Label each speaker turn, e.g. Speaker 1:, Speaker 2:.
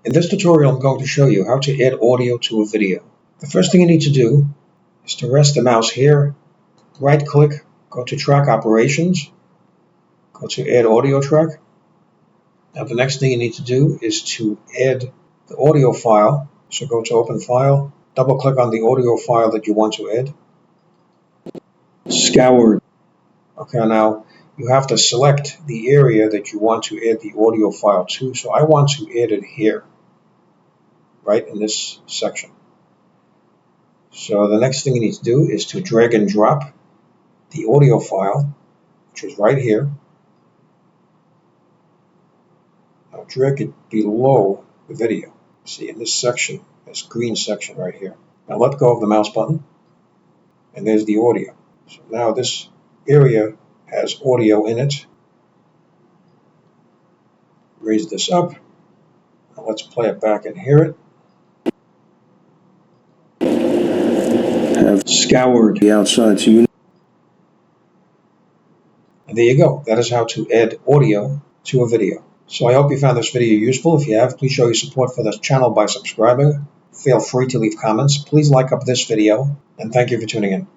Speaker 1: In this tutorial, I'm going to show you how to add audio to a video. The first thing you need to do is to rest the mouse here, right-click, go to Track Operations, go to Add Audio Track. Now the next thing you need to do is to add the audio file. So go to Open File, double-click on the audio file that you want to add. Scoured. Okay, now you have to select the area that you want to add the audio file to. So I want to add it here, right in this section. So the next thing you need to do is to drag and drop the audio file, which is right here. Now drag it below the video. See, in this section, this green section right here. Now let go of the mouse button, and there's the audio. So now this area has audio in it. Raise this up. Now let's play it back and hear it.
Speaker 2: Have
Speaker 1: scoured
Speaker 2: the outside, so you.
Speaker 1: And there you go. That is how to add audio to a video. So I hope you found this video useful. If you have, please show your support for this channel by subscribing. Feel free to leave comments. Please like up this video, and thank you for tuning in.